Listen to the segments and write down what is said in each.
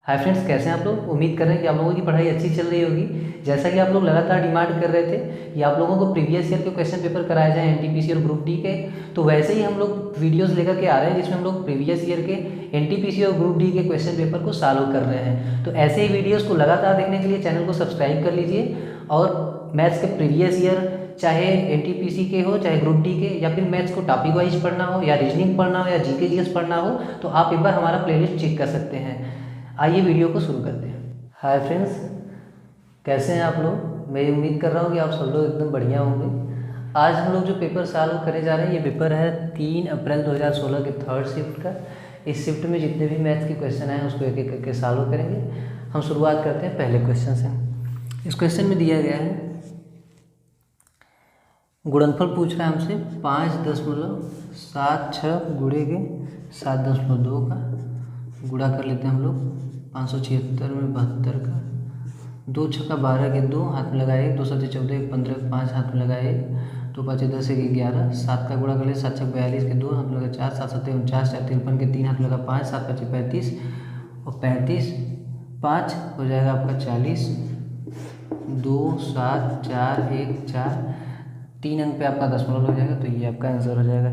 Hi friends, कैसे हैं आप लोग। उम्मीद कर रहे हैं कि आप लोगों की पढ़ाई अच्छी चल रही होगी। जैसा कि आप लोग लगातार डिमांड कर रहे थे कि आप लोगों को प्रीवियस ईयर के क्वेश्चन पेपर कराए जाएं एनटीपीसी और ग्रुप डी के, तो वैसे ही हम लोग वीडियोस लेकर के आ रहे हैं जिसमें हम लोग प्रीवियस ईयर के एनटीपीसी और ग्रुप डी के क्वेश्चन पेपर को सॉल्व कर रहे हैं। तो ऐसे ही वीडियोज़ को लगातार देखने के लिए चैनल को सब्सक्राइब कर लीजिए। और मैथ्स के प्रीवियस ईयर चाहे एनटीपीसी के हो चाहे ग्रुप डी के, या फिर मैथ्स को टॉपिक वाइज पढ़ना हो या रीजनिंग पढ़ना हो या जीके जीएस पढ़ना हो, तो आप एक बार हमारा प्लेलिस्ट चेक कर सकते हैं। आइए वीडियो को शुरू करते हैं। हाय फ्रेंड्स, कैसे हैं आप लोग। मैं उम्मीद कर रहा हूँ कि आप सब लोग एकदम बढ़िया होंगे। आज हम लोग जो पेपर सॉल्व करने जा रहे हैं, ये पेपर है 3 अप्रैल 2016 के थर्ड शिफ्ट का। इस शिफ्ट में जितने भी मैथ्स के क्वेश्चन आए उसको एक एक करके सॉल्व करेंगे। हम शुरुआत करते हैं पहले क्वेश्चन से। इस क्वेश्चन में दिया गया है, गुणनफल पूछ रहा है हमसे 5.76 गुणे के 7.2 का गुणा कर लेते हैं हम लोग। 576 में 72 का 2 छक्का 12 के 2 हाथ में लगाए, 2 7 14 1 15 के 5 हाथ में लगाए, 2 5 10 1 11 7 का गुणा कर ले, 7 छक्का 42 के 2 हाथ में लगा 4 7 7 49 4 53 के 3 हाथ में लगा 5 7 5 35 और 35 5 हो जाएगा आपका 40 2 7 4 1 4 3 अंक पे आपका दशमलव हो जाएगा। तो ये आपका आंसर हो जाएगा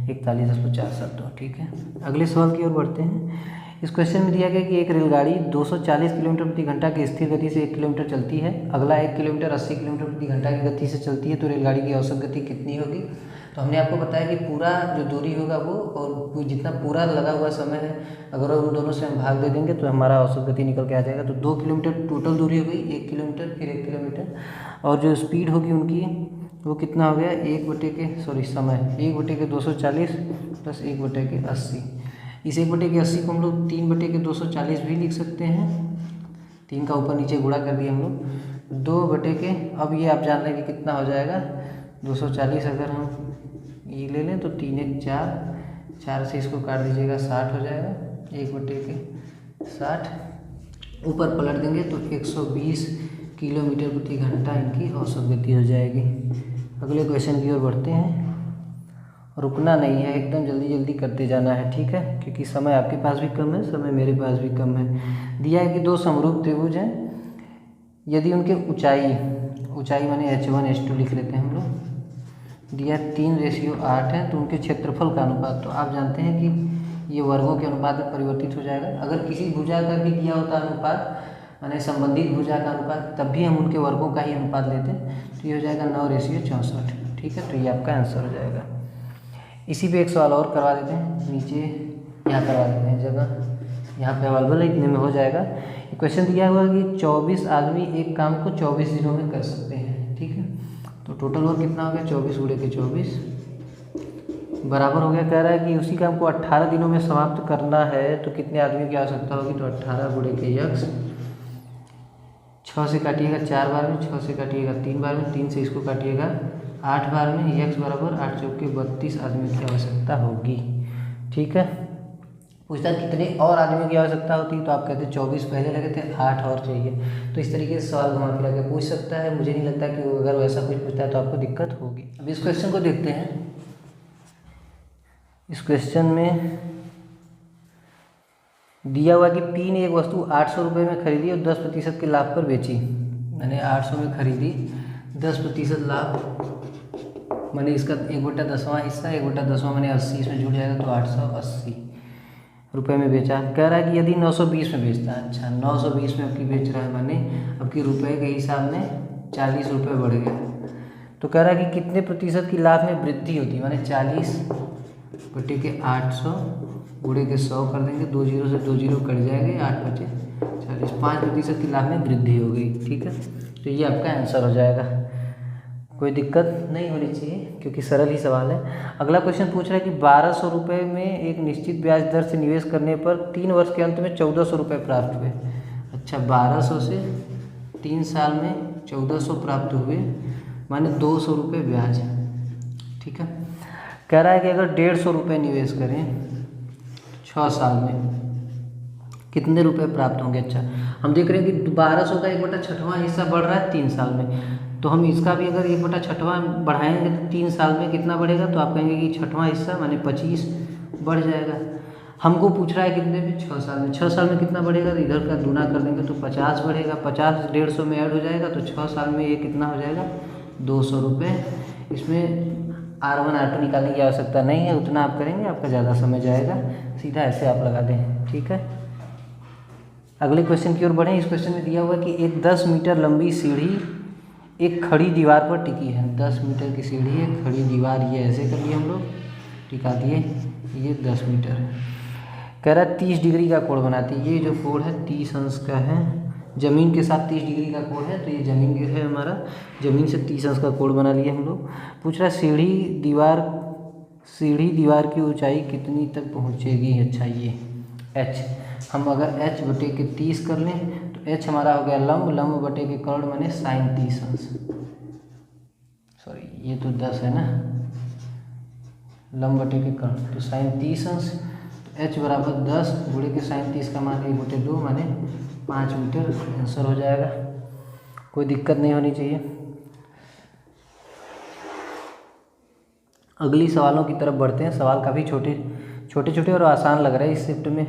41.472। ठीक है, अगले सवाल की ओर बढ़ते हैं। इस क्वेश्चन में दिया गया कि एक रेलगाड़ी 240 किलोमीटर प्रति घंटा की स्थिर गति से 1 किलोमीटर चलती है, अगला 1 किलोमीटर 80 किलोमीटर प्रति घंटा की गति से चलती है, तो रेलगाड़ी की औसत गति कितनी होगी। तो हमने आपको बताया कि पूरा जो दूरी होगा वो और जितना पूरा लगा हुआ समय है, अगर उन दोनों से हम भाग दे देंगे तो हमारा औसत गति निकल के आ जाएगा। तो 2 किलोमीटर टोटल दूरी हो गई, 1 किलोमीटर फिर 1 किलोमीटर, और जो स्पीड होगी उनकी वो कितना हो गया, 1/240 प्लस 1/80। इस 1/80 को हम लोग 3/240 भी लिख सकते हैं। 3 का ऊपर नीचे गुणा कर दिया हम लोग 2 के, अब ये आप जान रहे हैं कि कितना हो जाएगा 240। अगर हम ये ले लें तो 3 1 4, 4 से इसको काट दीजिएगा 60 हो जाएगा। 1/60 ऊपर पलट देंगे तो 120 किलोमीटर प्रति घंटा इनकी औसत गति हो जाएगी। अगले क्वेश्चन की ओर बढ़ते हैं। रुकना नहीं है, एकदम जल्दी जल्दी करते जाना है, ठीक है, क्योंकि समय आपके पास भी कम है, समय मेरे पास भी कम है। दिया है कि 2 समरूप त्रिभुज हैं, यदि उनके ऊंचाई माने h1 h2 लिख लेते हैं हम लोग। दिया 3:8 है, तो उनके क्षेत्रफल का अनुपात, तो आप जानते हैं कि ये वर्गों के अनुपात में परिवर्तित हो जाएगा। अगर किसी भुजा का भी दिया होता अनुपात माने संबंधित भुजा का अनुपात, तब भी हम उनके वर्गों का ही अनुपात लेते हैं, तो ये हो जाएगा 9:64। ठीक है, तो ये आपका आंसर हो जाएगा। इसी पे एक सवाल और करवा देते हैं, नीचे यहाँ करवा देते हैं, जगह यहाँ पे अवेलेबल है, इतने में हो जाएगा। क्वेश्चन दिया हुआ है कि 24 आदमी एक काम को 24 दिनों में कर सकते हैं। ठीक है, तो टोटल वर्क कितना हो गया, 24 गुणे के 24 बराबर हो गया। कह रहा है कि उसी काम को 18 दिनों में समाप्त करना है, तो कितने आदमी की आवश्यकता होगी। तो 18 गुणे के यक्स, 6 से काटिएगा 4 बार में, 6 से काटिएगा 3 बार में, 3 से इसको काटिएगा 8 बार में, यक्स बराबर 8 चौके 32 आदमी की आवश्यकता होगी। ठीक है, पूछता कितने और आदमी की आवश्यकता होती है, तो आप कहते 24 पहले लगे थे, 8 और चाहिए। तो इस तरीके से सवाल घुमा फिरा के पूछ सकता है। मुझे नहीं लगता कि अगर वैसा कुछ पूछता है तो आपको दिक्कत होगी। अब इस क्वेश्चन को देखते हैं। इस क्वेश्चन में दिया हुआ कि पी ने एक वस्तु 800 रुपये में खरीदी और 10% के लाभ पर बेची। मैंने 800 में खरीदी, 10% लाभ मैंने इसका 1/10वां हिस्सा, 1/10वां मैंने 80 इसमें जुड़ जाएगा, तो 880 रुपये में बेचा। कह रहा है कि यदि 920 में बेचता है, अच्छा 920 में आपकी बेच रहा है, मैंने आपकी रुपये के हिसाब में 40 रुपये बढ़ गया। तो कह रहा है कि कितने प्रतिशत की लाभ में वृद्धि होती है, मैंने 40/800 गुणे के 100 कर देंगे, 2 जीरो से 2 जीरो कट जाएंगे, 8 बचे 40, 5% की लाभ में वृद्धि हो गई। ठीक है, तो ये आपका आंसर हो जाएगा। कोई दिक्कत नहीं होनी चाहिए क्योंकि सरल ही सवाल है। अगला क्वेश्चन पूछ रहा है कि 1200 रुपये में एक निश्चित ब्याज दर से निवेश करने पर 3 वर्ष के अंत में 1400 रुपये प्राप्त हुए। अच्छा, 1200 से 3 साल में 1400 प्राप्त हुए, माने 200 रुपये ब्याज। ठीक है, कह रहा है कि अगर 150 रुपये निवेश करें 6 साल में कितने रुपए प्राप्त होंगे। अच्छा, हम देख रहे हैं कि 1200 का 1/6वां हिस्सा बढ़ रहा है 3 साल में, तो हम इसका भी अगर 1/6वां बढ़ाएंगे तो 3 साल में कितना बढ़ेगा, तो आप कहेंगे कि 6वां हिस्सा माने 25 बढ़ जाएगा। हमको पूछ रहा है कितने में, 6 साल में। 6 साल में कितना बढ़ेगा, तो इधर का गुना कर देंगे तो 50 बढ़ेगा। 50 150 में ऐड हो जाएगा तो 6 साल में ये कितना हो जाएगा, 200 रुपये। इसमें R1 R2 निकालने की आवश्यकता नहीं है, उतना आप करेंगे आपका ज़्यादा समय जाएगा, सीधा ऐसे आप लगा दें। ठीक है, अगले क्वेश्चन की ओर बढ़ें। इस क्वेश्चन में दिया हुआ है कि एक 10 मीटर लंबी सीढ़ी एक खड़ी दीवार पर टिकी है। 10 मीटर की सीढ़ी है, खड़ी दीवार, ये ऐसे कर लिए हम लोग, टिका दिए, ये 10 मीटर है। कह रहा है 30 डिग्री का कोण बनाती है। ये जो कोण है 30 अंश का है, ज़मीन के साथ 30 डिग्री का कोण है, तो ये ज़मीन के है हमारा, ज़मीन से 30 अंश का कोण बना लिए हम लोग। पूछ रहा है सीढ़ी दीवार की ऊंचाई कितनी तक पहुंचेगी। अच्छा, ये h, हम अगर h बटे के 30 कर लें तो h हमारा हो गया लंब बटे के कर्ण माने साइन 30 अंश, सॉरी ये तो 10 है ना, लंब बटे के कर्ण तो साइन 30 अंश, तो h बराबर 10 गुणे के साइन 30 का मान 1 बटे 2 माने 5 मीटर आंसर हो जाएगा। कोई दिक्कत नहीं होनी चाहिए। अगली सवालों की तरफ बढ़ते हैं। सवाल काफ़ी छोटे और आसान लग रहे हैं इस शिफ्ट में,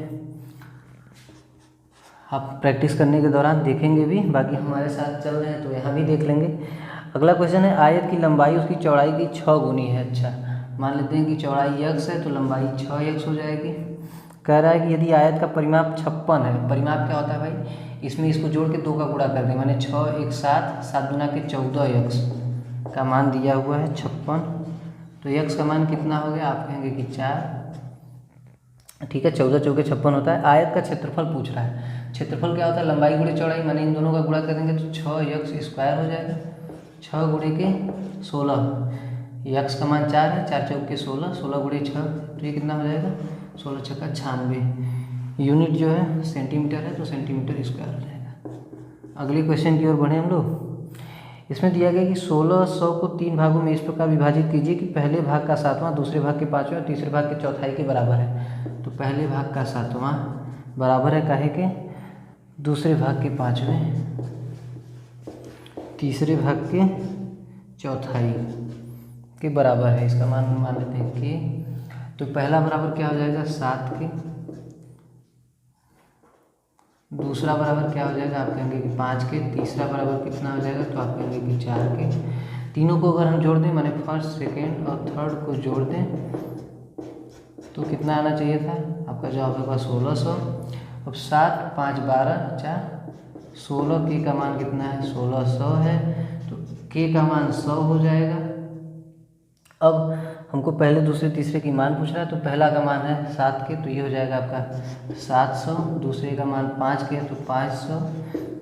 आप प्रैक्टिस करने के दौरान देखेंगे भी, बाकी हमारे साथ चल रहे हैं तो यहाँ भी देख लेंगे। अगला क्वेश्चन है आयत की लंबाई उसकी चौड़ाई की 6 गुनी है। अच्छा, मान लेते हैं कि चौड़ाई x है तो लंबाई 6x हो जाएगी। कह रहा है कि यदि आयत का परिमाप 56 है, परिमाप क्या होता है भाई, इसमें इसको जोड़ के 2 का गुणा कर दें, माने 6 1 7 7 गुना के 14x का मान दिया हुआ है 56, तो x का मान कितना हो गया, आप कहेंगे कि 4। ठीक है, 14 चौके 56 होता है। आयत का क्षेत्रफल पूछ रहा है। क्षेत्रफल क्या होता है, लंबाई गुणे चौड़ाई, माने इन दोनों का गुणा करेंगे तो 6x² हो जाएगा। 6 गुणे के 16, x का मान 4 है, 4 चौके 16, 16 गुणे 6 तो ये कितना हो जाएगा, 16 छक्का 96। यूनिट जो है सेंटीमीटर है तो सेंटीमीटर स्क्वायर हो जाएगा। अगले क्वेश्चन की ओर बढ़े हम लोग। इसमें दिया गया कि 1600 को 3 भागों में इस प्रकार विभाजित कीजिए कि पहले भाग का 7वां दूसरे भाग के 5वें और तीसरे भाग के चौथाई के बराबर है। तो पहले भाग का 7वां बराबर है काहे के, दूसरे भाग के 5वें, तीसरे भाग के चौथाई के बराबर है। इसका मान लेते हैं कि, तो पहला बराबर क्या हो जाएगा 7 के, दूसरा बराबर क्या हो जाएगा, आप कहेंगे कि 5 के, तीसरा बराबर कितना हो जाएगा, तो आप कहेंगे कि 4 के। तीनों को अगर हम जोड़ दें, माने फर्स्ट सेकेंड और थर्ड को जोड़ दें तो कितना आना चाहिए था, आपका जवाब होगा 1600। अब 7 5 12 4 16, के का मान कितना है 1600 है, तो के का मान 100 हो जाएगा। अब हमको पहले दूसरे तीसरे की मान पूछ रहा है, तो पहला का मान है 7 के, तो ये हो जाएगा आपका 700, दूसरे का मान 5 के है तो 500,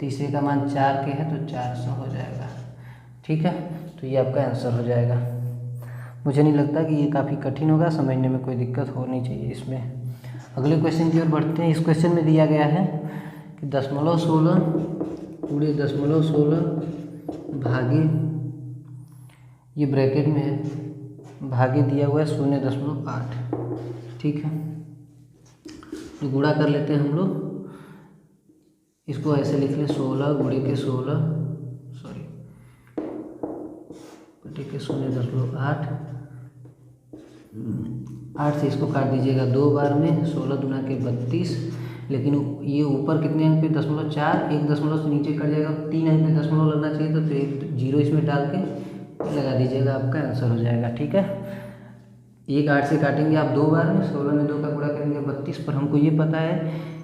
तीसरे का मान 4 के है तो 400 हो जाएगा। ठीक है, तो ये आपका आंसर हो जाएगा। मुझे नहीं लगता कि ये काफ़ी कठिन होगा, समझने में कोई दिक्कत होनी चाहिए इसमें। अगले क्वेश्चन की ओर बढ़ते हैं। इस क्वेश्चन में दिया गया है कि 0.16 पूरे 0.16 भागे, ये ब्रैकेट में है, भागे दिया हुआ है 0.8। ठीक है, तो गुणा कर लेते हैं हम लोग, इसको ऐसे लिख लें 16 गुणे के 16, सॉरी बटे के 0.8, 8 से इसको काट दीजिएगा 2 बार में, 16 दूना के 32, लेकिन ये ऊपर कितने अंक पे 0.4, एक दशमलव से नीचे कट जाएगा, 3 अंक पे दशमलव लगना चाहिए था, तो एक 0 इसमें डाल के लगा दीजिएगा, आपका आंसर हो जाएगा। ठीक है, एक 8 से काटेंगे आप 2 बार में, 16 में 2 का गुणा करेंगे 32, पर हमको ये पता है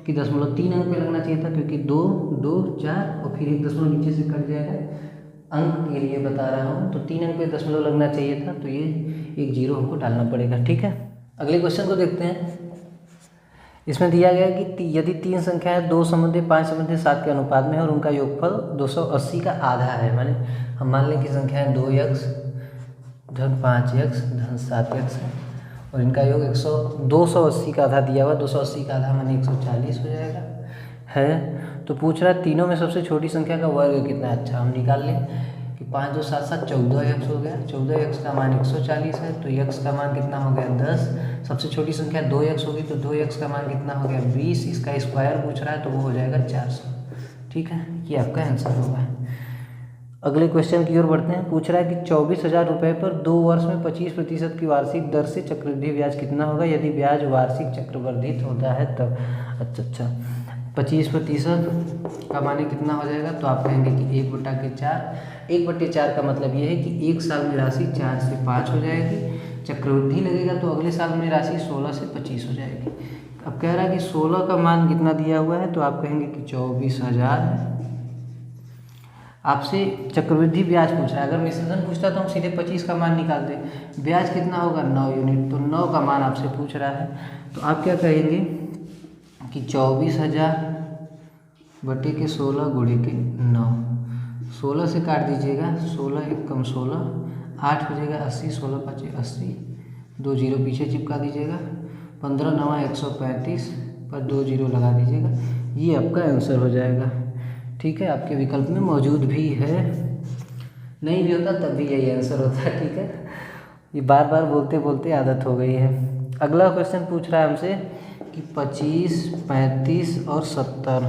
कि 0.3 अंक पे लगना चाहिए था, क्योंकि 2 2 4 और फिर एक दशमलव नीचे से कट जाएगा, अंक के लिए बता रहा हूँ, तो 3 अंक पे दशमलव लगना चाहिए था, तो ये एक 0 हमको डालना पड़ेगा। ठीक है, अगले क्वेश्चन को देखते हैं। इसमें दिया गया है कि यदि 3 संख्याएं 2 संबंधी 5 संबंधी 7 के अनुपात में है और उनका योगफल 280 का आधा है, माने हम मान लें कि संख्याएं 2x धन 5x धन 7x है और इनका योग 280 का आधा दिया हुआ, 280 का आधा माने 140 हो जाएगा है। तो पूछ रहा है तीनों में सबसे छोटी संख्या का वर्ग कितना है। अच्छा, हम निकाल लें कि 5 2 7 7 14x हो गया, 14x का मान 140 है, तो x का मान कितना हो गया 10। सबसे छोटी संख्या 2x होगी, तो 2x का मान कितना हो गया 20, इसका स्क्वायर पूछ रहा है तो वो हो जाएगा 400। ठीक है, ये आपका आंसर होगा। अगले क्वेश्चन की ओर बढ़ते हैं। पूछ रहा है कि 24,000 रुपये पर 2 वर्ष में 25% की वार्षिक दर से चक्रवृद्धि ब्याज कितना होगा यदि ब्याज वार्षिक चक्रवर्धित होता है तब। अच्छा 25% का माने कितना हो जाएगा, तो आप कहेंगे कि 1/4। 1/4 का मतलब ये है कि एक साल में राशि 4 से 5 हो जाएगी, चक्रवृद्धि लगेगा तो अगले साल में राशि 16 से 25 हो जाएगी। अब कह रहा है कि 16 का मान कितना दिया हुआ है, तो आप कहेंगे कि 24,000 है। आपसे चक्रवृद्धि ब्याज पूछ रहा है, अगर निश्चित पूछता तो हम सीधे 25 का मान निकालते। ब्याज कितना होगा 9 यूनिट, तो 9 का मान आपसे पूछ रहा है, तो आप क्या कहेंगे कि 24,000 बटे के 16 गुणे के 9। 16 से काट दीजिएगा, 16 एक कम 16, 8 हो जाएगा 80, 16 5 80, 2 जीरो पीछे चिपका दीजिएगा, 15 9 135 पर 2 जीरो लगा दीजिएगा, ये आपका आंसर हो जाएगा। ठीक है, आपके विकल्प में मौजूद भी है, नहीं भी होता तब भी यही आंसर होता है। ठीक है, ये बार बार बोलते बोलते आदत हो गई है। अगला क्वेश्चन पूछ रहा है हमसे कि 25, 35 और 70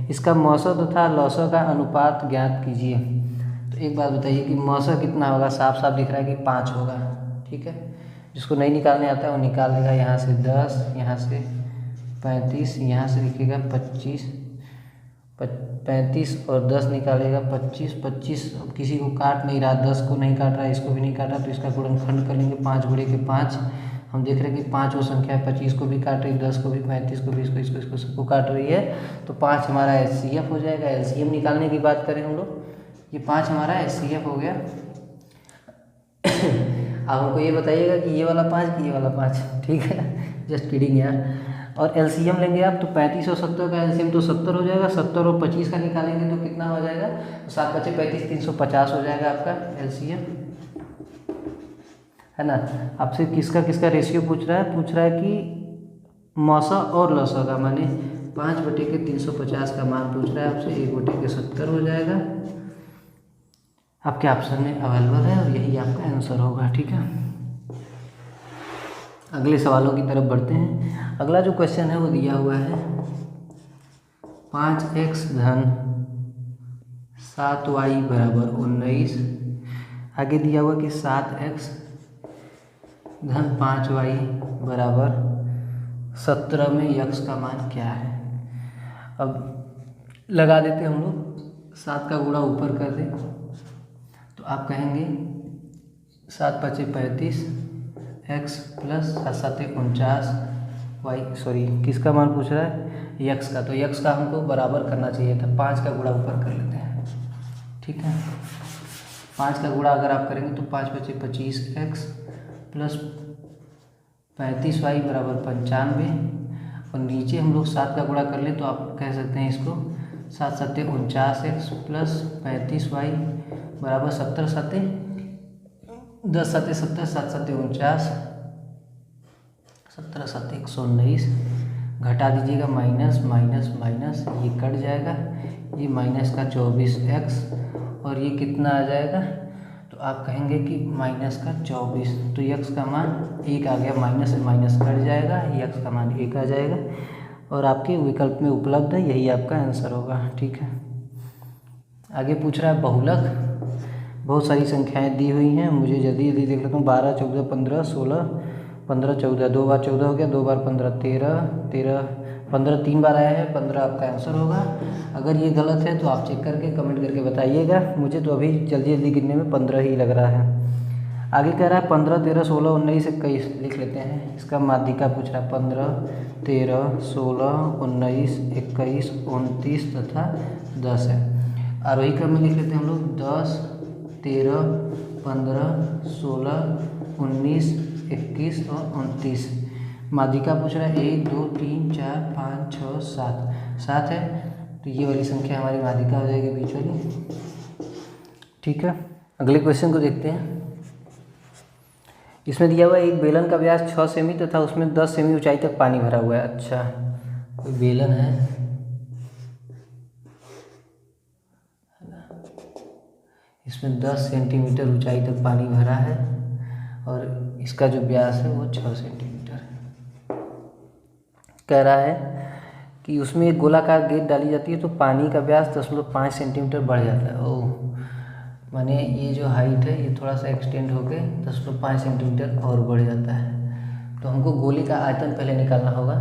इसका मौसा तथा लौसा का अनुपात ज्ञात कीजिए। तो एक बात बताइए कि मौसा कितना होगा, साफ साफ दिख रहा है कि 5 होगा। ठीक है, जिसको नहीं निकालने आता है वो निकाल देगा, यहाँ से 10, यहाँ से 35, यहाँ से लिखिएगा 25, 35 और 10 निकालेगा 25, 25 अब किसी को काट नहीं रहा, 10 को नहीं काट रहा, इसको भी नहीं काट रहा, तो इसका गुणनखंड कर लेंगे 5 गुणे के 5। हम देख रहे हैं कि 5 वो संख्या है, 25 को भी काट रही, 10 को भी, 35 को भी, इसको सबको काट रही है, तो 5 हमारा HCF हो जाएगा। LCM निकालने की बात करें हम लोग, ये 5 हमारा HCF हो गया। अब हमको ये बताइएगा कि ये वाला 5 कि ये वाला 5। ठीक है, जस्ट किडिंग यार। और LCM लेंगे आप तो 35 और 70 का LCM तो 70 हो जाएगा, 70 और 25 का निकालेंगे तो कितना हो जाएगा, 7 बचे 35, 350 हो जाएगा आपका LCM, है ना। आपसे किसका किसका रेशियो पूछ रहा है, पूछ रहा है कि मौसा और लौसा का, माने 5 बटे के 350 का मान पूछ रहा है आपसे, 1 बटे के 70 हो जाएगा। आपके ऑप्शन में अवेलेबल है और यही आपका आंसर होगा। ठीक है, अगले सवालों की तरफ बढ़ते हैं। अगला जो क्वेश्चन है वो दिया हुआ है 5x धन 7y बराबर 19। आगे दिया हुआ कि 7x धन 5y बराबर 17 में x का मान क्या है। अब लगा देते हम लोग, 7 का गुणा ऊपर कर दें तो आप कहेंगे 7 5 35 x प्लस 7 7 49 y, सॉरी किसका मान पूछ रहा है, x का, तो x का हमको बराबर करना चाहिए था, 5 का गुणा ऊपर कर लेते हैं। ठीक है, 5 का गुणा अगर आप करेंगे तो 5 5 25x प्लस 35y बराबर 95, और नीचे हम लोग 7 का गुणा कर ले तो आप कह सकते हैं इसको 7 7 49x प्लस 35y बराबर 17 7 10 7 70, 7 7 49, 17 7 119, घटा दीजिएगा, माइनस माइनस माइनस, ये कट जाएगा, ये माइनस का 24x और ये कितना आ जाएगा, तो आप कहेंगे कि माइनस का 24, तो x का मान 1 आ गया, माइनस से माइनस कट जाएगा, x का मान 1 आ जाएगा और आपके विकल्प में उपलब्ध है, यही आपका आंसर होगा। ठीक है, आगे पूछ रहा है बहुलक। बहुत सारी संख्याएं दी हुई हैं, मुझे जल्दी जल्दी देख लेता हूँ। 12 14 15 16 15 14, 2 बार 14 हो गया, 2 बार 15 13 13 15 3 बार आया है, 15 आपका आंसर होगा। अगर ये गलत है तो आप चेक करके कमेंट करके बताइएगा, मुझे तो अभी जल्दी जल्दी गिनने में 15 ही लग रहा है। आगे कह रहा है 15 13 16 19 21 लिख लेते हैं, इसका माध्यिका पूछ रहा है 15 13 16 19 21 29 तथा 10 है। आरोही क्रम में लिख लेते हैं हम लोग 10 13 15 16 19 21 और 29। माध्यिका पूछ रहा है 1 2 3 4 5 6 7 है, तो ये वाली संख्या हमारी माध्यिका हो जाएगी बीच वाली। ठीक है, अगले क्वेश्चन को देखते हैं। इसमें दिया हुआ है एक बेलन का व्यास 6 सेमी तथा उसमें 10 सेमी ऊंचाई तक पानी भरा हुआ है। अच्छा, कोई बेलन है, इसमें 10 सेंटीमीटर ऊंचाई तक पानी भरा है और इसका जो व्यास है वो 6 सेंटीमीटर है। कह रहा है कि उसमें एक गोलाकार गेंद डाली जाती है तो पानी का व्यास 10.5 सेंटीमीटर बढ़ जाता है। ओह, माने ये जो हाइट है ये थोड़ा सा एक्सटेंड होके 10.5 सेंटीमीटर और बढ़ जाता है। तो हमको गोले का आयतन पहले निकालना होगा।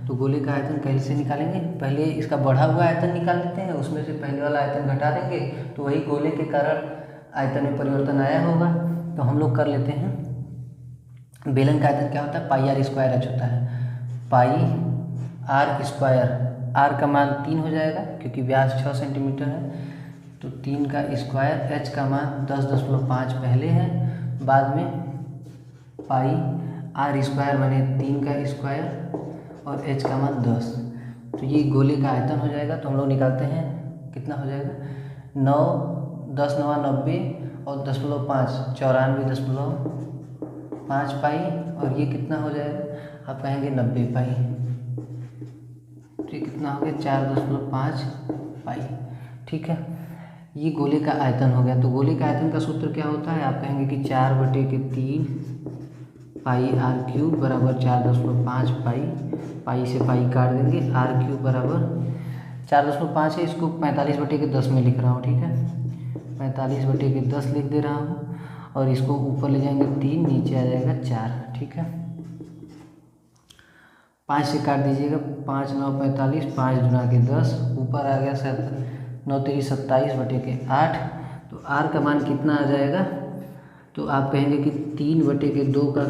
तो गोले का आयतन कैसे निकालेंगे, पहले इसका बढ़ा हुआ आयतन निकाल लेते हैं, उसमें से पहले वाला आयतन घटा देंगे तो वही गोले के कारण आयतन में परिवर्तन आया होगा। तो हम लोग कर लेते हैं। बेलन का आयतन क्या होता है, पाई आर स्क्वायर एच होता है। पाई आर स्क्वायर, आर का मान 3 हो जाएगा क्योंकि व्यास 6 सेंटीमीटर है, तो 3 का स्क्वायर, एच का मान 10.5 पहले है, बाद में पाई आर स्क्वायर माने 3 का स्क्वायर और एच का मान 10। तो ये गोले का आयतन हो जाएगा। तो हम लोग निकालते हैं कितना हो जाएगा, 9 10 9 90 और 10.5 94.5 पाई, और ये कितना हो जाएगा, आप कहेंगे 90 पाई। तो ये कितना हो गया, 4.5 पाई। ठीक है, ये गोले का आयतन हो गया। तो गोले का आयतन का सूत्र क्या होता है, आप कहेंगे कि 4/3 पाई आर क्यूब बराबर 4.5 पाई। पाई से पाई काट देंगे, आर क्यूब बराबर 4.5 है, इसको 45/10 में लिख रहा हूँ। ठीक है, 45/10 लिख दे रहा हूँ, और इसको ऊपर ले जाएंगे 3, नीचे आ जाएगा 4। ठीक है, 5 से काट दीजिएगा, 5 9 45, 5 गुना के 10, ऊपर आ गया 9 3 27/8। तो आर का मान कितना आ जाएगा, तो आप कहेंगे कि 3/2 का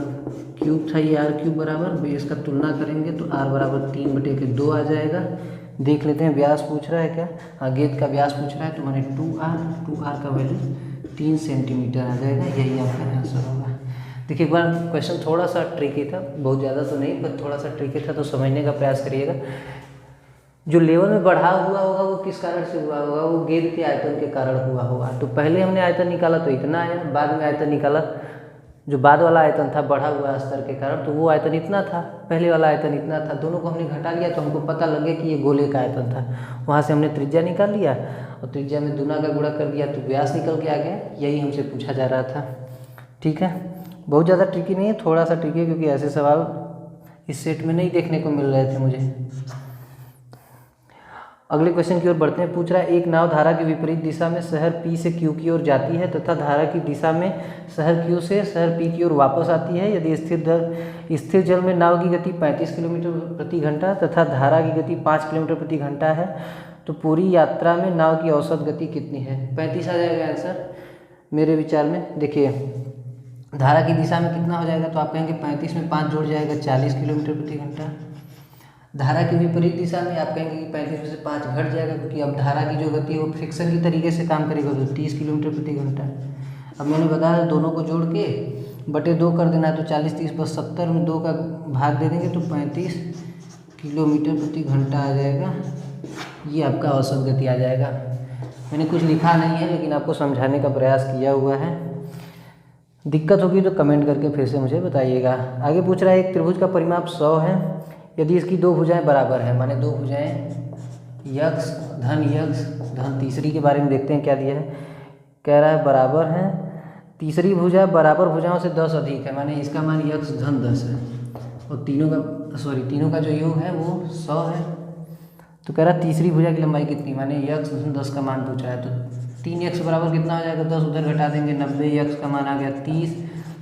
क्यूब था ये आर क्यूब बराबर, इसका तुलना करेंगे तो आर बराबर 3/2 आ जाएगा। देख लेते हैं व्यास पूछ रहा है क्या, हाँ गेंद का व्यास पूछ रहा है, तो माने 2r का वैल्यू 3 सेंटीमीटर आ जाएगा। यही आपका आंसर होगा। देखिए एक बार क्वेश्चन थोड़ा सा ट्रिकी था, बहुत ज़्यादा तो नहीं पर थोड़ा सा ट्रिकी था, तो समझने का प्रयास करिएगा। जो लेवल में बढ़ा हुआ होगा वो किस कारण से हुआ होगा, वो गेंद के आयतन के कारण हुआ होगा। तो पहले हमने आयतन निकाला तो इतना आया, बाद में आयतन निकाला, जो बाद वाला आयतन था बढ़ा हुआ स्तर के कारण, तो वो आयतन इतना था, पहले वाला आयतन इतना था, दोनों को हमने घटा लिया तो हमको पता लग गया कि ये गोले का आयतन था। वहाँ से हमने त्रिज्या निकाल लिया और त्रिज्या में दूना का गुणा कर दिया तो व्यास निकल के आ गया। यही हमसे पूछा जा रहा था। ठीक है, बहुत ज़्यादा ट्रिकी नहीं है, थोड़ा सा ट्रिकी है, क्योंकि ऐसे सवाल इस सेट में नहीं देखने को मिल रहे थे मुझे। अगले क्वेश्चन की ओर बढ़ते हैं। पूछ रहा है, एक नाव धारा की विपरीत दिशा में शहर P से Q की ओर जाती है तथा धारा की दिशा में शहर Q से शहर P की ओर वापस आती है। यदि स्थिर जल में नाव की गति 35 किलोमीटर प्रति घंटा तथा धारा की गति 5 किलोमीटर प्रति घंटा है, तो पूरी यात्रा में नाव की औसत गति कितनी है। 35 आ जाएगा आंसर मेरे विचार में। देखिए धारा की दिशा में कितना हो जाएगा, तो आप कहेंगे 35 में 5 जुड़ जाएगा 40 किलोमीटर प्रति घंटा। धारा की विपरीत दिशा में आप कहेंगे कि 35 में से 5 घट जाएगा, क्योंकि अब धारा की जो गति है वो फ्रिक्शन की तरीके से काम करेगा, तो 30 किलोमीटर प्रति घंटा। अब मैंने बताया दोनों को जोड़ के बटे 2 कर देना है, तो 40 30 + 70 में 2 का भाग दे देंगे तो 35 किलोमीटर प्रति घंटा आ जाएगा। ये आपका औसत गति आ जाएगा। मैंने कुछ लिखा नहीं है, लेकिन आपको समझाने का प्रयास किया हुआ है। दिक्कत होगी तो कमेंट करके फिर से मुझे बताइएगा। आगे पूछ रहा है, एक त्रिभुज का परिमाप 100 है यदि इसकी 2 भुजाएं बराबर है, माने 2 भुजाएं यक्स धन तीसरी के बारे में देखते हैं क्या दिया है। कह रहा है बराबर है, तीसरी भुजा बराबर भुजाओं से 10 अधिक है, माने इसका मान यक्स धन 10 है, और तीनों का जो योग है वो 100 है। तो कह रहा है तीसरी भुजा की लंबाई कितनी, माने यक्स धन 10 का मान पूछा है। तो 3x बराबर कितना हो जाएगा, 10 उधर घटा देंगे, 90, यक्स का मान आ गया 30,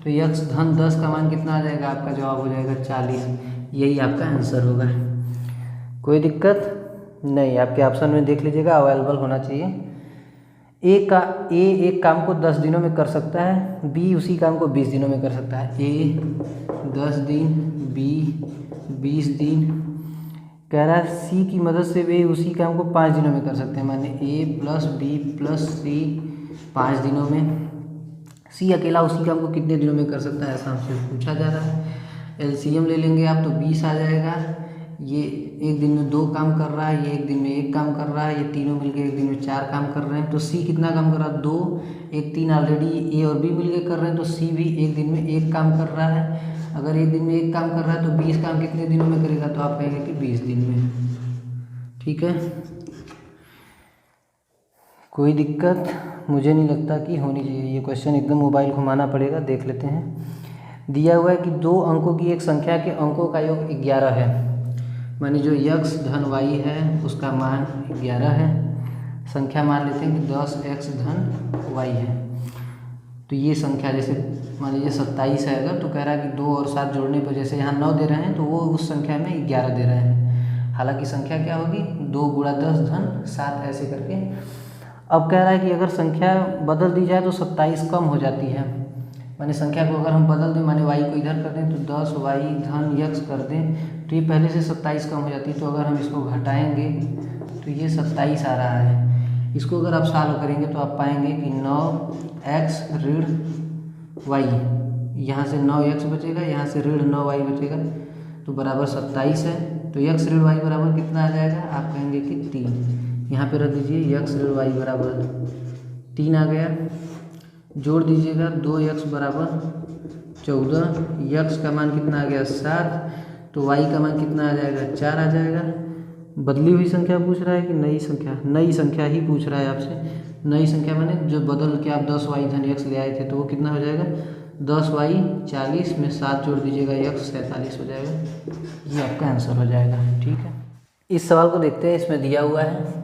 तो यक्स धन 10 का मान कितना आ जाएगा, आपका जवाब हो जाएगा 40। यही आपका आंसर होगा। कोई दिक्कत नहीं, आपके ऑप्शन में देख लीजिएगा, अवेलेबल होना चाहिए। ए एक काम को 10 दिनों में कर सकता है, बी उसी काम को 20 दिनों में कर सकता है। ए 10 दिन, बी 20 दिन। कह रहा है सी की मदद से वे उसी काम को 5 दिनों में कर सकते हैं, माने ए प्लस बी प्लस सी 5 दिनों में। सी अकेला उसी काम को कितने दिनों में कर सकता है, ऐसा हमसे पूछा जा रहा है। एलसीएम ले लेंगे आप तो 20 आ जाएगा। ये एक दिन में 2 काम कर रहा है, ये एक दिन में 1 काम कर रहा है, ये तीनों मिलके एक दिन में 4 काम कर रहे हैं। तो सी कितना काम कर रहा है, 2, 1 3 ऑलरेडी ए और बी मिलके कर रहे हैं, तो सी भी एक दिन में 1 काम कर रहा है। अगर एक दिन में 1 काम कर रहा है तो 20 काम कितने दिनों में करेगा, तो आप कहेंगे कि 20 दिन में। ठीक है, कोई दिक्कत मुझे नहीं लगता कि होनी चाहिए। ये क्वेश्चन एकदम मोबाइल घुमाना पड़ेगा, देख लेते हैं। दिया हुआ है कि 2 अंकों की एक संख्या के अंकों का योग 11 है, माने जो यक्स धन वाई है उसका मान 11 है। संख्या मान लेते हैं कि 10x धन वाई है। तो ये संख्या जैसे मान लीजिए 27 है अगर, तो कह रहा है कि 2 और 7 जोड़ने पर जैसे यहाँ 9 दे रहे हैं तो वो उस संख्या में 11 दे रहे हैं। हालांकि संख्या क्या होगी 2 गुणा 10 धन 7 ऐसे करके। अब कह रहा है कि अगर संख्या बदल दी जाए तो 27 कम हो जाती है। माने संख्या को अगर हम बदल दें, माने y को इधर कर दें तो 10y धन x कर दें तो ये पहले से 27 कम हो जाती है। तो अगर हम इसको घटाएंगे तो ये 27 आ रहा है। इसको अगर आप सॉल्व करेंगे तो आप पाएंगे कि 9x ऋण y, यहाँ से 9x बचेगा, यहाँ से ऋण 9y बचेगा, तो बराबर 27 है। तो x ऋण y बराबर कितना आ जाएगा, आप कहेंगे कि 3। यहाँ पे रख दीजिए x ऋण y बराबर 3 आ गया। जोड़ दीजिएगा 2x बराबर 14, x का मान कितना आ गया 7, तो y का मान कितना आ जाएगा 4 आ जाएगा। बदली हुई संख्या पूछ रहा है कि नई संख्या, नई संख्या ही पूछ रहा है आपसे। नई संख्या माने जो बदल के आप 10y धन x ले आए थे तो वो कितना हो जाएगा 10y 40 में 7 जोड़ दीजिएगा x 47 हो जाएगा। ये आपका आंसर हो जाएगा। ठीक है, इस सवाल को देखते हैं। इसमें दिया हुआ है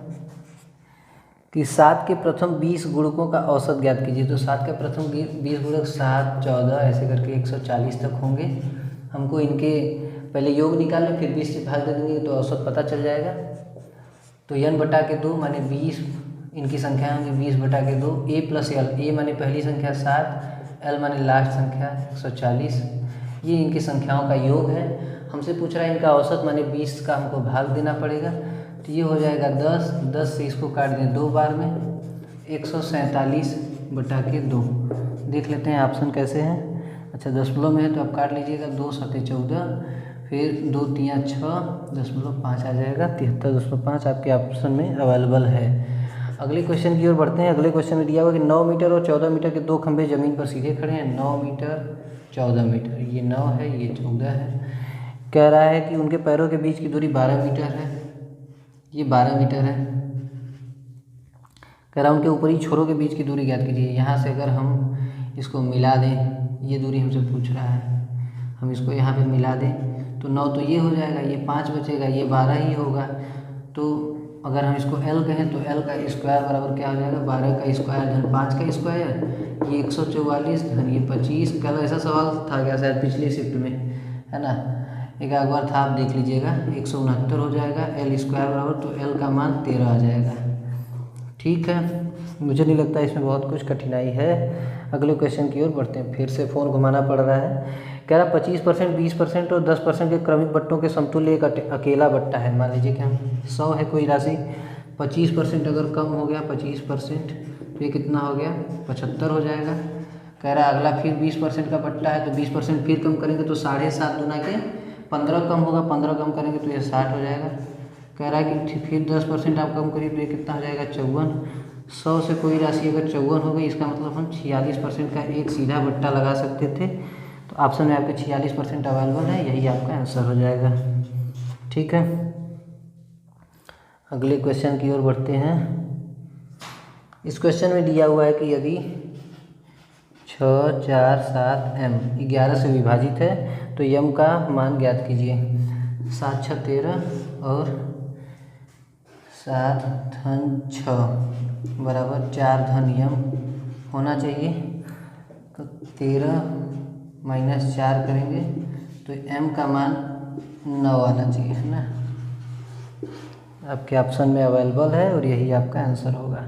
कि 7 के प्रथम 20 गुणकों का औसत ज्ञात कीजिए। तो 7 के प्रथम 20 गुणक 7, 14 ऐसे करके 140 तक होंगे। हमको इनके पहले योग निकाल लें, फिर 20 से भाग दे देंगे तो औसत पता चल जाएगा। तो n बटा के 2 माने 20, इनकी संख्या होंगी 20 बटा के 2। a प्लस एल, ए माने पहली संख्या 7, एल माने लास्ट संख्या 140। ये इनकी संख्याओं का योग है। हमसे पूछ रहा है इनका औसत, माने 20 का हमको भाग देना पड़ेगा। तो ये हो जाएगा 10 से इसको काट दें 2 बार में, 147 बटा के 2। देख लेते हैं ऑप्शन कैसे हैं। अच्छा, दशमलव में है तो आप काट लीजिएगा, 2 7 14, फिर 2 3 6.5 आ जाएगा। 73.5 आपके ऑप्शन में अवेलेबल है। अगले क्वेश्चन की ओर बढ़ते हैं। अगले क्वेश्चन में दिया हुआ कि 9 मीटर और 14 मीटर के 2 खंभे जमीन पर सीधे खड़े हैं। 9 मीटर 14 मीटर, ये 9 है ये 14 है। कह रहा है कि उनके पैरों के बीच की दूरी 12 मीटर है, ये 12 मीटर है। कह रहा है उनके ऊपरी छोरों के बीच की दूरी ज्ञात कीजिए। यहाँ से अगर हम इसको मिला दें, ये दूरी हमसे पूछ रहा है, हम इसको यहाँ पे मिला दें तो 9 तो ये हो जाएगा, ये 5 बचेगा, ये 12 ही होगा। तो अगर हम इसको l कहें तो l का स्क्वायर बराबर क्या हो जाएगा 12 का स्क्वायर धन 5 का स्क्वायर, ये 144 धन ये 25। कल ऐसा सवाल था क्या शायद पिछली शिफ्ट में, है ना, एक बार था, आप देख लीजिएगा। 169 हो जाएगा। एल स्क्वायर बराबर, तो एल का मान 13 आ जाएगा। ठीक है, मुझे नहीं लगता इसमें बहुत कुछ कठिनाई है। अगले क्वेश्चन की ओर बढ़ते हैं। फिर से फ़ोन घुमाना पड़ रहा है। कह रहा 25%, 20% और 10% के क्रमिक बट्टों के समतुल्य एक अकेला बट्टा है। मान लीजिए कि हम 100 है कोई राशि, 25% अगर कम हो गया 25%, तो ये कितना हो गया 75 हो जाएगा। कह रहा अगला फिर 20% का बट्टा है, तो 20% फिर कम करेंगे तो 7.5 गुना के 15 कम होगा, 15 कम करेंगे तो ये 60 हो जाएगा। कह रहा है कि फिर 10% आप कम करिए तो ये कितना हो जाएगा 54। 100 से कोई राशि अगर 54 हो गई, इसका मतलब हम 46% का एक सीधा बट्टा लगा सकते थे। तो ऑप्शन में आपके 46% अवेलेबल है, यही आपका आंसर हो जाएगा। ठीक है, अगले क्वेश्चन की ओर बढ़ते हैं। इस क्वेश्चन में दिया हुआ है कि यदि 6 4 7 m 11 से विभाजित है तो m का मान ज्ञात कीजिए। 7 6 13 और 7 धन 6 बराबर 4 धन m होना चाहिए। तो 13 माइनस 4 करेंगे तो m का मान 9 आना चाहिए, है ना। आपके ऑप्शन में अवेलेबल है और यही आपका आंसर होगा।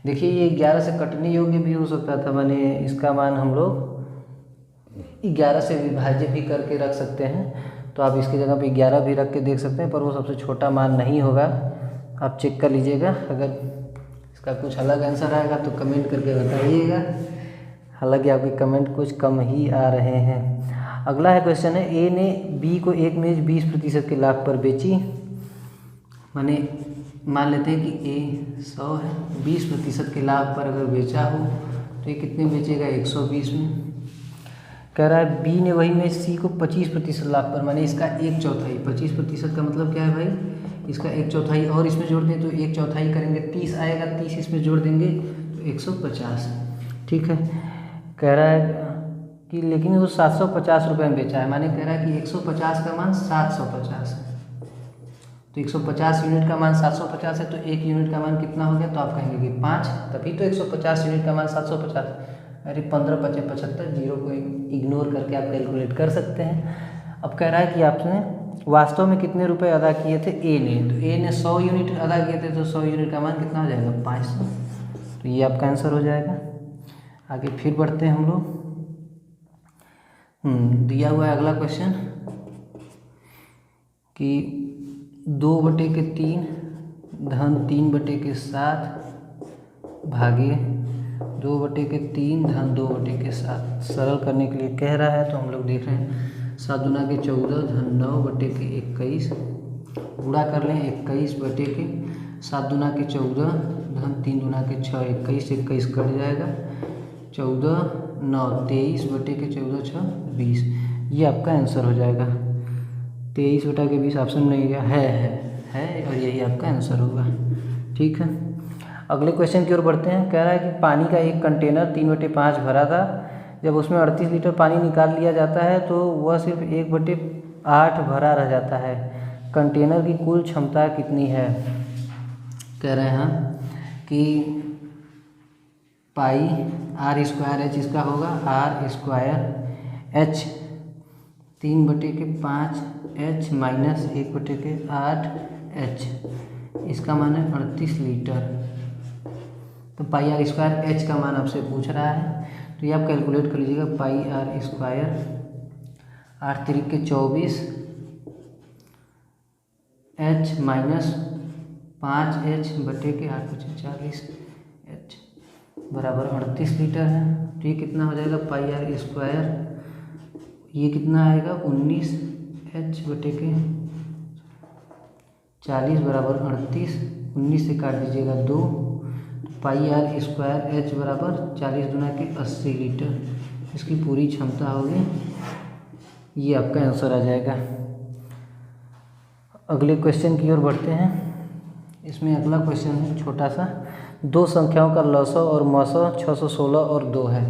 देखिए ये 11 से कटने योग्य भी हो सकता था, माने इसका मान हम लोग 11 से विभाज्य भी करके रख सकते हैं। तो आप इसकी जगह पे 11 भी रख के देख सकते हैं, पर वो सबसे छोटा मान नहीं होगा। आप चेक कर लीजिएगा, अगर इसका कुछ अलग आंसर आएगा तो कमेंट करके बताइएगा। हालांकि आपके कमेंट कुछ कम ही आ रहे हैं। अगला है क्वेश्चन है, ए ने बी को एक मेज 20% के लाभ पर बेची। माने मान लेते हैं कि ए 100 है, 20% के लाभ पर अगर बेचा हो तो ये कितने बेचेगा 120 में। कह रहा है बी ने वही मेज सी को 25% लाभ पर, माने इसका 1/4। 25% का मतलब क्या है भाई, इसका 1/4 और इसमें जोड़ दें तो 1/4 करेंगे 30 आएगा, 30 इसमें जोड़ देंगे तो 150। ठीक है, कह रहा है कि लेकिन वो 750 रुपये में बेचा है, माने कह रहा है कि 150 का मान 750 है। तो 150 यूनिट का मान 750 है, तो 1 यूनिट का मान कितना हो गया, तो आप कहेंगे कि 5, तभी तो 150 यूनिट का मान 750। अरे 15 5 75, जीरो को इग्नोर करके आप कैलकुलेट कर सकते हैं। अब कह रहा है कि आपने वास्तव में कितने रुपए अदा किए थे ए ने, तो ए ने 100 यूनिट अदा किए थे, तो 100 यूनिट का मान कितना हो जाएगा 500, तो ये आपका आंसर हो जाएगा। आगे फिर बढ़ते हैं हम लोग। दिया हुआ है अगला क्वेश्चन कि 2/3 धन 3/7 भागे 2/3 धन 2/7 सरल करने के लिए कह रहा है। तो हम लोग देख रहे हैं 7 दूना के 14 धन 9/21 गुणा कर लें 21/7 दूना के 14 धन 3 दूना के 6 21 कट जाएगा 14 9 23/14 6 20, ये आपका आंसर हो जाएगा। 23/20 ऑप्शन नहीं गया है और यही आपका आंसर होगा। ठीक है, अगले क्वेश्चन की ओर बढ़ते हैं। कह रहा है कि पानी का एक कंटेनर 3/5 भरा था, जब उसमें 38 लीटर पानी निकाल लिया जाता है तो वह सिर्फ 1/8 भरा रह जाता है। कंटेनर की कुल क्षमता कितनी है? कह रहे हैं कि पाई r² इसका होगा r²h 3/5 h माइनस 1/8 h, इसका मान है 38 लीटर। तो पाई r² h का मान आपसे पूछ रहा है, तो ये आप कैलकुलेट कर लीजिएगा। पाई r², 8 3 के 24 h माइनस 5h बटे के 8 5 40 h बराबर 38 लीटर है। तो ये कितना हो जाएगा पाई r², ये कितना आएगा 19h बटे के 40 बराबर 38, 19 से काट दीजिएगा 2, पाई r² h बराबर 40 दूना के 80 लीटर, इसकी पूरी क्षमता होगी। ये आपका आंसर आ जाएगा। अगले क्वेश्चन की ओर बढ़ते हैं। इसमें अगला क्वेश्चन है छोटा सा, दो संख्याओं का लसअ और मसअ 616 और 2 है।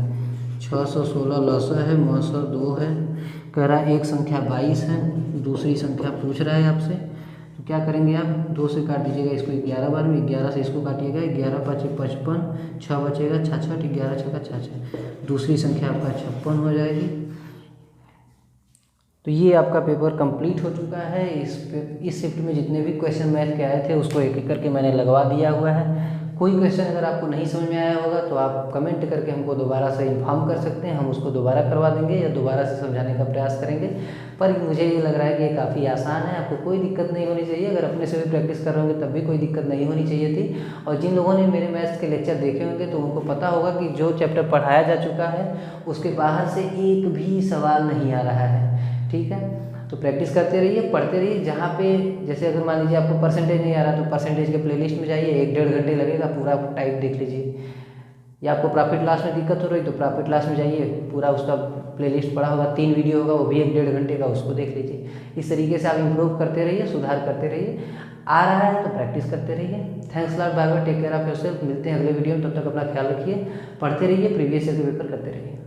616 लसअ है, मसअ 2 है। कह रहा है एक संख्या 22 है, दूसरी संख्या पूछ रहा है आपसे। तो क्या करेंगे आप 2 से काट दीजिएगा इसको 11 बार में, 11 से इसको काटिएगा 11 5 55, 6 बचेगा 66, 11 6 का 66, दूसरी संख्या आपका 56 हो जाएगी। तो ये आपका पेपर कंप्लीट हो चुका है। इस शिफ्ट में जितने भी क्वेश्चन मैथ के आए थे उसको एक एक करके मैंने लगवा दिया हुआ है। कोई क्वेश्चन अगर आपको नहीं समझ में आया होगा तो आप कमेंट करके हमको दोबारा से इन्फॉर्म कर सकते हैं, हम उसको दोबारा करवा देंगे या दोबारा से समझाने का प्रयास करेंगे। पर मुझे ये लग रहा है कि ये काफ़ी आसान है, आपको कोई दिक्कत नहीं होनी चाहिए। अगर अपने से भी प्रैक्टिस कर रहे होंगे तब भी कोई दिक्कत नहीं होनी चाहिए थी। और जिन लोगों ने मेरे मैथ्स के लेक्चर देखे होंगे तो उनको पता होगा कि जो चैप्टर पढ़ाया जा चुका है उसके बाहर से एक भी सवाल नहीं आ रहा है। ठीक है, तो प्रैक्टिस करते रहिए, पढ़ते रहिए। जहाँ पे जैसे अगर मान लीजिए आपको परसेंटेज नहीं आ रहा तो परसेंटेज के प्लेलिस्ट में जाइए, 1-1.5 घंटे लगेगा, पूरा टाइप देख लीजिए। या आपको प्रॉफिट लॉस में दिक्कत हो रही तो प्रॉफिट लॉस में जाइए, पूरा उसका प्लेलिस्ट पड़ा होगा, 3 वीडियो होगा, वो भी 1-1.5 घंटे का, उसको देख लीजिए। इस तरीके से आप इम्प्रूव करते रहिए, सुधार करते रहिए। आ रहा है तो प्रैक्टिस करते रहिए। Thanks lot, bye bye, take care of yourself. मिलते हैं अगले वीडियो में, तब तक अपना ख्याल रखिए, पढ़ते रहिए, प्रीवियस ईयर के पेपर करते रहिए।